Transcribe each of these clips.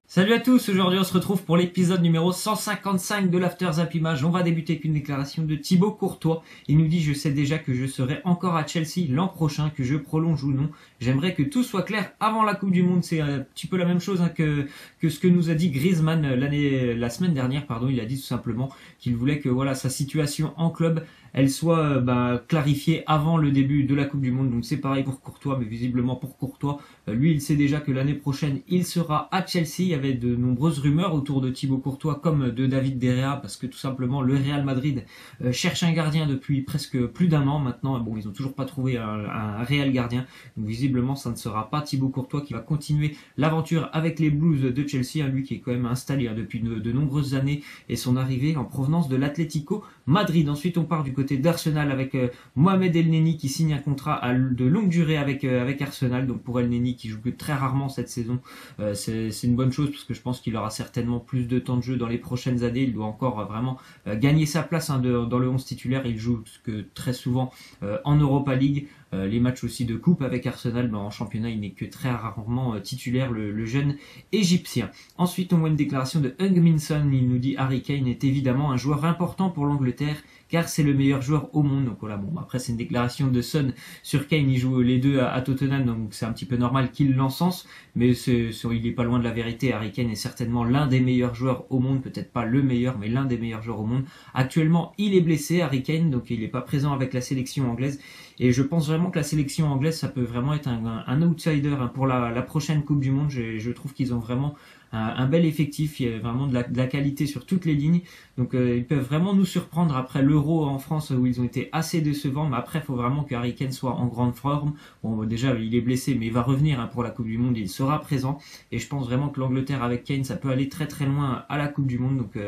Salut à tous, aujourd'hui on se retrouve pour l'épisode numéro 155 de l'After Zap Image. On va débuter avec une déclaration de Thibaut Courtois. Il nous dit: je sais déjà que je serai encore à Chelsea l'an prochain, que je prolonge ou non. J'aimerais que tout soit clair avant la Coupe du Monde. C'est un petit peu la même chose que ce que nous a dit Griezmann la semaine dernière. Il a dit tout simplement qu'il voulait que sa situation en club elle soit clarifiée avant le début de la Coupe du Monde. Donc c'est pareil pour Courtois, mais visiblement pour Courtois, lui il sait déjà que l'année prochaine il sera à Chelsea. Il y avait de nombreuses rumeurs autour de Thibaut Courtois comme de David De Gea, parce que tout simplement le Real Madrid cherche un gardien depuis presque plus d'un an maintenant. Bon, ils ont toujours pas trouvé un réel gardien, donc visiblement ça ne sera pas Thibaut Courtois qui va continuer l'aventure avec les Blues de Chelsea, lui qui est quand même installé depuis de nombreuses années, et son arrivée en provenance de l'Atlético Madrid. Ensuite on part du côté d'Arsenal avec Mohamed Elneny qui signe un contrat de longue durée avec Arsenal. Donc pour Elneny qui joue que très rarement cette saison, c'est une bonne chose parce que je pense qu'il aura certainement plus de temps de jeu dans les prochaines années. Il doit encore vraiment gagner sa place dans le 11 titulaire. Il joue que très souvent en Europa League. Les matchs aussi de coupe avec Arsenal, en championnat il n'est que très rarement titulaire, le jeune égyptien. Ensuite on voit une déclaration de Heung-min Son. Il nous dit: Harry Kane est évidemment un joueur important pour l'Angleterre car c'est le meilleur joueur au monde. Donc voilà, après c'est une déclaration de Son sur Kane. Ils jouent les deux à Tottenham, donc c'est un petit peu normal qu'il l'encense, mais il est pas loin de la vérité. Harry Kane est certainement l'un des meilleurs joueurs au monde, peut-être pas le meilleur, mais l'un des meilleurs joueurs au monde. Actuellement il est blessé, Harry Kane, donc il n'est pas présent avec la sélection anglaise, et je pense vraiment que la sélection anglaise ça peut vraiment être un outsider pour la prochaine Coupe du Monde. Je trouve qu'ils ont vraiment un bel effectif, il y a vraiment de la qualité sur toutes les lignes, donc ils peuvent vraiment nous surprendre après l'Euro en France où ils ont été assez décevants. Mais après il faut vraiment que Harry Kane soit en grande forme. Bon, déjà il est blessé mais il va revenir pour la Coupe du Monde, il sera présent, et je pense vraiment que l'Angleterre avec Kane ça peut aller très très loin à la Coupe du Monde. Donc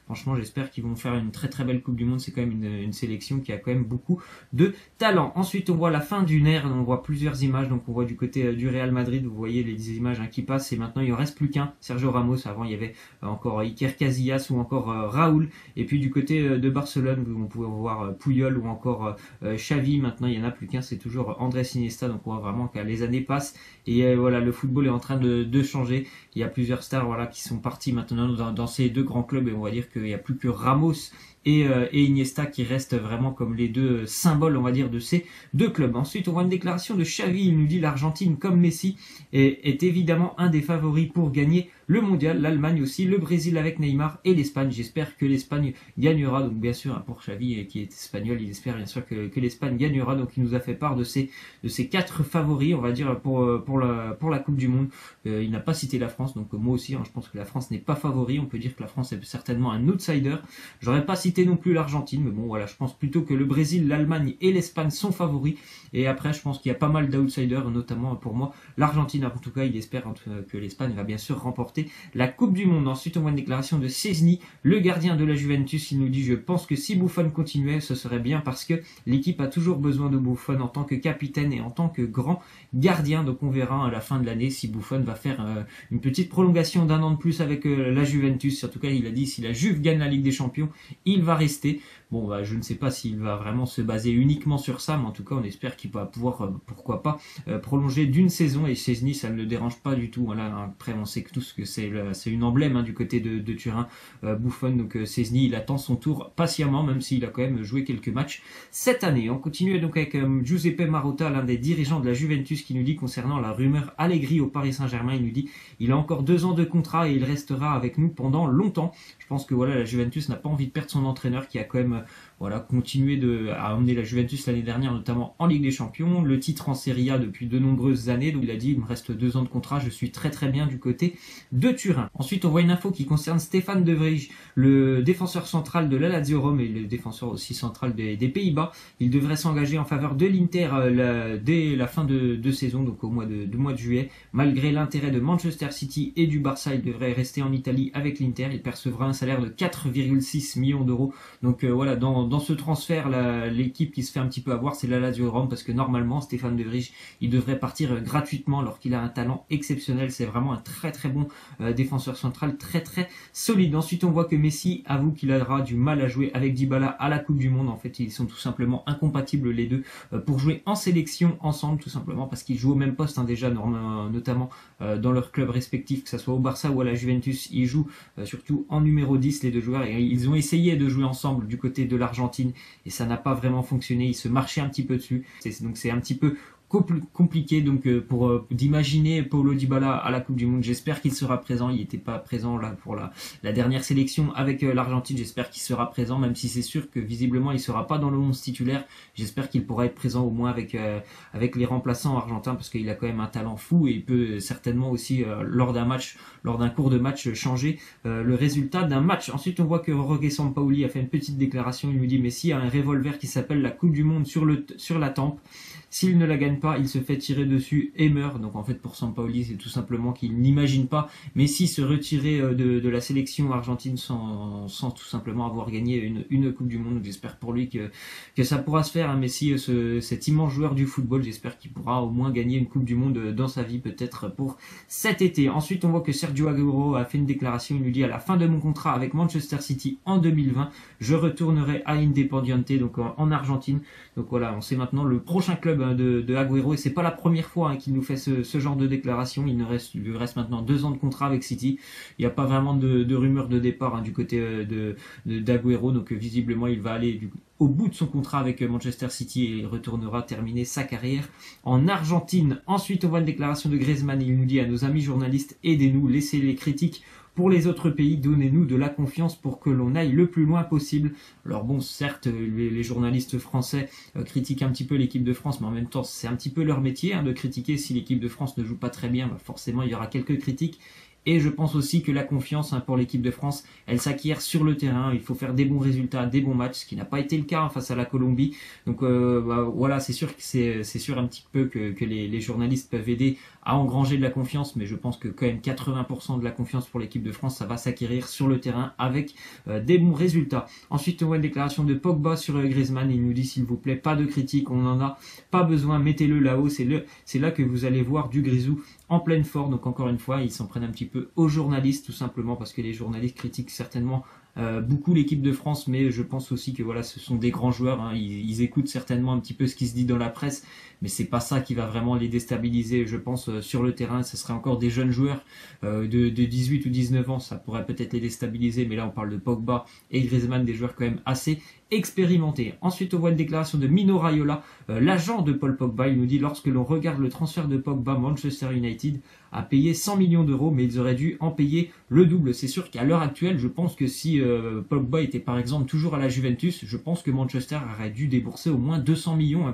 franchement j'espère qu'ils vont faire une très très belle Coupe du Monde. C'est quand même une sélection qui a quand même beaucoup de talent. Ensuite on voit la fin d'une ère, on voit plusieurs images. Donc on voit du côté du Real Madrid, vous voyez les images qui passent, et maintenant il en reste plus qu'un, Sergio Ramos. Avant il y avait encore Iker Casillas ou encore Raoul, et puis du côté de Barcelone on pouvait voir Puyol ou encore Xavi. Maintenant il n'y en a plus qu'un, c'est toujours Andrés Iniesta. Donc on voit vraiment que les années passent et le football est en train de changer. Il y a plusieurs stars qui sont partis maintenant dans ces deux grands clubs, et on va dire qu'il n'y a plus que Ramos et Iniesta qui restent vraiment comme les deux symboles, on va dire, de ces deux clubs. Ensuite on voit une déclaration de Xavi. Il nous dit: l'Argentine comme Messi est évidemment un des favoris pour gagner le mondial, l'Allemagne aussi, le Brésil avec Neymar et l'Espagne. J'espère que l'Espagne gagnera. Donc bien sûr pour Xavi qui est espagnol, il espère bien sûr que l'Espagne gagnera. Donc il nous a fait part de ces quatre favoris, on va dire, pour la Coupe du Monde. Il n'a pas cité la France, donc moi aussi je pense que la France n'est pas favori. On peut dire que la France est certainement un outsider. J'aurais pas cité non plus l'Argentine, mais bon voilà, je pense plutôt que le Brésil, l'Allemagne et l'Espagne sont favoris. Et après je pense qu'il y a pas mal d'outsiders, notamment pour moi l'Argentine. En tout cas il espère que l'Espagne va bien sûr remporter la Coupe du Monde. Ensuite on voit une déclaration de Szczęsny, le gardien de la Juventus. Il nous dit: je pense que si Buffon continuait ce serait bien parce que l'équipe a toujours besoin de Buffon en tant que capitaine et en tant que grand gardien. Donc on verra à la fin de l'année si Buffon va faire une petite prolongation d'un an de plus avec la Juventus. En tout cas il a dit: si la Juve gagne la Ligue des Champions il va rester. Bon je ne sais pas s'il va vraiment se baser uniquement sur ça, mais en tout cas on espère qu'il va pouvoir pourquoi pas prolonger d'une saison, et Szczęsny ça ne le dérange pas du tout. Après on sait que tous que c'est une emblème du côté de Turin, Buffon. Donc Szczęsny il attend son tour patiemment, même s'il a quand même joué quelques matchs cette année. On continue donc avec Giuseppe Marotta, l'un des dirigeants de la Juventus, qui nous dit concernant la rumeur Allegri au Paris Saint-Germain. Il nous dit: il a encore 2 ans de contrat et il restera avec nous pendant longtemps. Je pense que la Juventus n'a pas envie de perdre son entraîneur qui a quand même continué à emmener la Juventus l'année dernière, notamment en Ligue des Champions, le titre en Serie A depuis de nombreuses années. Donc il a dit: il me reste 2 ans de contrat, je suis très très bien du côté de Turin. Ensuite on voit une info qui concerne Stefan de Vrij, le défenseur central de la Lazio Rome et le défenseur aussi central des Pays-Bas. Il devrait s'engager en faveur de l'Inter dès la fin de saison, donc au mois de juillet. Malgré l'intérêt de Manchester City et du Barça, il devrait rester en Italie avec l'Inter. Il percevra un salaire de 4,6 millions d'euros. Donc dans ce transfert, l'équipe qui se fait un petit peu avoir, c'est la Lazio Rome, parce que normalement Stefan de Vrij il devrait partir gratuitement alors qu'il a un talent exceptionnel. C'est vraiment un très très bon défenseur central très très solide. Ensuite on voit que Messi avoue qu'il aura du mal à jouer avec Dybala à la Coupe du Monde. En fait ils sont tout simplement incompatibles les deux pour jouer en sélection ensemble, tout simplement parce qu'ils jouent au même poste déjà, notamment dans leur club respectif, que ce soit au Barça ou à la Juventus. Ils jouent surtout en numéro 10 les deux joueurs, et ils ont essayé de jouer ensemble du côté de l'Argentine et ça n'a pas vraiment fonctionné. Ils se marchaient un petit peu dessus, donc c'est un petit peu compliqué donc pour d'imaginer Paulo Dybala à la Coupe du Monde. J'espère qu'il sera présent. Il n'était pas présent là pour la dernière sélection avec l'Argentine. J'espère qu'il sera présent, même si c'est sûr que visiblement il sera pas dans le 11 titulaire. J'espère qu'il pourra être présent au moins avec les remplaçants argentins, parce qu'il a quand même un talent fou et il peut certainement aussi lors d'un cours de match changer le résultat d'un match. Ensuite on voit que Jorge Sampaoli a fait une petite déclaration. Il nous dit: Messi a un revolver qui s'appelle la Coupe du Monde sur la tempe. S'il ne la gagne pas, il se fait tirer dessus et meurt. Donc en fait pour Sampaoli c'est tout simplement qu'il n'imagine pas Messi se retirer de la sélection argentine sans tout simplement avoir gagné une Coupe du Monde. J'espère pour lui que ça pourra se faire, hein. Messi, cet immense joueur du football, j'espère qu'il pourra au moins gagner une Coupe du Monde dans sa vie, peut-être pour cet été. Ensuite on voit que Sergio Aguero a fait une déclaration. Il nous dit: à la fin de mon contrat avec Manchester City en 2020, je retournerai à Independiente, donc en Argentine. Donc voilà, on sait maintenant le prochain club de Agüero, et c'est pas la première fois qu'il nous fait ce genre de déclaration. Il lui reste maintenant 2 ans de contrat avec City. Il n'y a pas vraiment de rumeurs de départ du côté d'Agüero, donc visiblement il va aller au bout de son contrat avec Manchester City et il retournera terminer sa carrière en Argentine. Ensuite on voit une déclaration de Griezmann. Il nous dit à nos amis journalistes: aidez-nous, laissez les critiques pour les autres pays, donnez-nous de la confiance pour que l'on aille le plus loin possible. Alors bon, certes, les journalistes français critiquent un petit peu l'équipe de France, mais en même temps, c'est un petit peu leur métier de critiquer. Si l'équipe de France ne joue pas très bien, forcément, il y aura quelques critiques. Et je pense aussi que la confiance pour l'équipe de France, elle s'acquiert sur le terrain. Il faut faire des bons résultats, des bons matchs, ce qui n'a pas été le cas face à la Colombie. Donc voilà, c'est sûr que c'est sûr un petit peu que les journalistes peuvent aider à engranger de la confiance, mais je pense que quand même 80% de la confiance pour l'équipe de France, ça va s'acquérir sur le terrain avec des bons résultats. Ensuite, on voit une déclaration de Pogba sur Griezmann. Il nous dit: s'il vous plaît, pas de critiques, on n'en a pas besoin, mettez-le là-haut. C'est là que vous allez voir du Grisou en pleine forme. Donc encore une fois, ils s'en prennent un petit peu aux journalistes, tout simplement parce que les journalistes critiquent certainement beaucoup l'équipe de France, mais je pense aussi que voilà, ce sont des grands joueurs, ils écoutent certainement un petit peu ce qui se dit dans la presse, mais c'est pas ça qui va vraiment les déstabiliser, je pense, sur le terrain. Ce serait encore des jeunes joueurs de 18 ou 19 ans, ça pourrait peut-être les déstabiliser, mais là on parle de Pogba et Griezmann, des joueurs quand même assez expérimentés. Ensuite on voit une déclaration de Mino Raiola, l'agent de Paul Pogba. Il nous dit: lorsque l'on regarde le transfert de Pogba, Manchester United a payé 100 millions d'euros, mais ils auraient dû en payer le double. C'est sûr qu'à l'heure actuelle, je pense que si Pogba était par exemple toujours à la Juventus, je pense que Manchester aurait dû débourser au moins 200 millions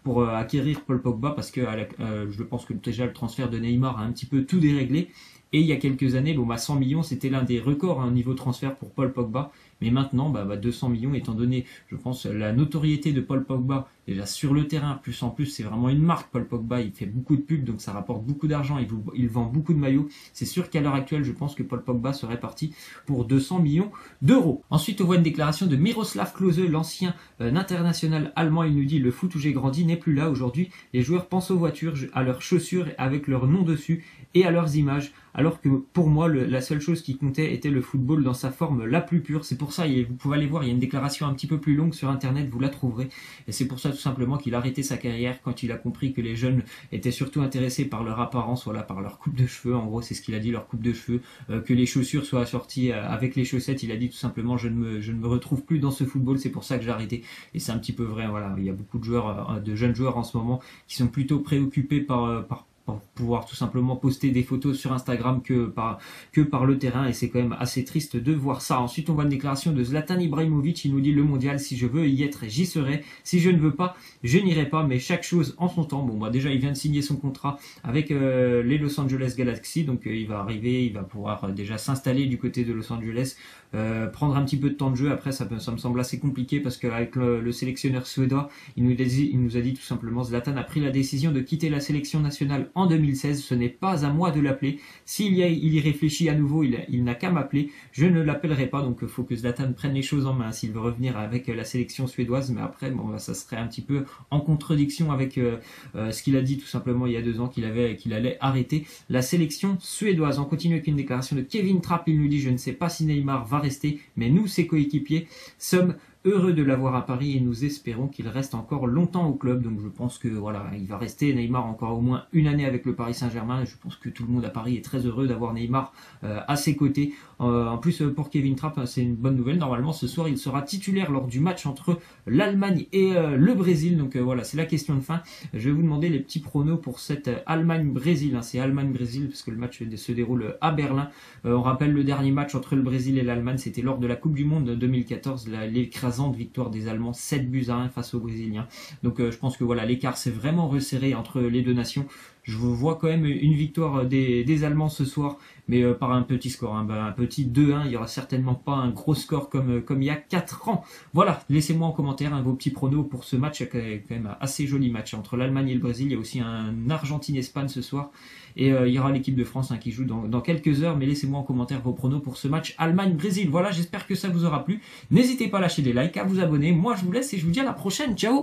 pour acquérir Paul Pogba, parce que je pense que déjà le transfert de Neymar a un petit peu tout déréglé. Et il y a quelques années, 100 millions, c'était l'un des records niveau transfert pour Paul Pogba. Mais maintenant, 200 millions, étant donné, je pense, la notoriété de Paul Pogba, déjà sur le terrain, plus en plus, c'est vraiment une marque, Paul Pogba. Il fait beaucoup de pubs, donc ça rapporte beaucoup d'argent. Il vend beaucoup de maillots. C'est sûr qu'à l'heure actuelle, je pense que Paul Pogba serait parti pour 200 millions d'euros. Ensuite, on voit une déclaration de Miroslav Klose, l'ancien international allemand. Il nous dit: le foot où j'ai grandi n'est plus là. Aujourd'hui, les joueurs pensent aux voitures, à leurs chaussures avec leur nom dessus et à leurs images. Alors que pour moi, la seule chose qui comptait était le football dans sa forme la plus pure. C'est pour ça, vous pouvez aller voir, il y a une déclaration un petit peu plus longue sur internet, vous la trouverez. Et c'est pour ça tout simplement qu'il a arrêté sa carrière quand il a compris que les jeunes étaient surtout intéressés par leur apparence, voilà, par leur coupe de cheveux. En gros, c'est ce qu'il a dit, leur coupe de cheveux, que les chaussures soient assorties avec les chaussettes. Il a dit tout simplement: je ne me retrouve plus dans ce football, c'est pour ça que j'ai arrêté. Et c'est un petit peu vrai, voilà. Il y a beaucoup de jeunes joueurs en ce moment qui sont plutôt préoccupés pour pouvoir tout simplement poster des photos sur Instagram que par le terrain, et c'est quand même assez triste de voir ça. Ensuite on voit une déclaration de Zlatan Ibrahimovic. Il nous dit: le mondial, si je veux y être, j'y serai, si je ne veux pas, je n'irai pas, mais chaque chose en son temps. Déjà il vient de signer son contrat avec les Los Angeles Galaxy, donc il va arriver, il va pouvoir déjà s'installer du côté de Los Angeles, prendre un petit peu de temps de jeu. Après ça me semble assez compliqué, parce qu'avec le sélectionneur suédois, il nous a dit tout simplement: Zlatan a pris la décision de quitter la sélection nationale en 2016. Ce n'est pas à moi de l'appeler. S'il y réfléchit à nouveau, il n'a qu'à m'appeler. Je ne l'appellerai pas. Donc il faut que Zlatan prenne les choses en main s'il veut revenir avec la sélection suédoise. Mais après, bon, ça serait un petit peu en contradiction avec ce qu'il a dit tout simplement il y a 2 ans qu'il allait arrêter la sélection suédoise. On continue avec une déclaration de Kevin Trapp. Il nous dit: je ne sais pas si Neymar va rester, mais nous, ses coéquipiers, sommes heureux de l'avoir à Paris et nous espérons qu'il reste encore longtemps au club. Donc je pense que voilà, il va rester Neymar encore au moins une année avec le Paris Saint-Germain. Je pense que tout le monde à Paris est très heureux d'avoir Neymar à ses côtés. En plus pour Kevin Trapp, c'est une bonne nouvelle. Normalement ce soir il sera titulaire lors du match entre l'Allemagne et le Brésil. Donc voilà, c'est la question de fin. Je vais vous demander les petits pronos pour cette Allemagne-Brésil. C'est Allemagne-Brésil parce que le match se déroule à Berlin. On rappelle le dernier match entre le Brésil et l'Allemagne, c'était lors de la Coupe du Monde 2014, l'écrasante victoire des Allemands 7-1 face aux Brésiliens. Donc je pense que voilà, l'écart s'est vraiment resserré entre les deux nations. Je vois quand même une victoire des Allemands ce soir, mais par un petit score, un petit 2-1. Il n'y aura certainement pas un gros score comme il y a 4 ans. Voilà, laissez-moi en commentaire vos petits pronos pour ce match, quand même un assez joli match entre l'Allemagne et le Brésil. Il y a aussi un Argentine-Espagne ce soir, et il y aura l'équipe de France qui joue dans quelques heures, mais laissez-moi en commentaire vos pronos pour ce match Allemagne-Brésil. Voilà, j'espère que ça vous aura plu. N'hésitez pas à lâcher des likes, à vous abonner. Moi je vous laisse et je vous dis à la prochaine. Ciao!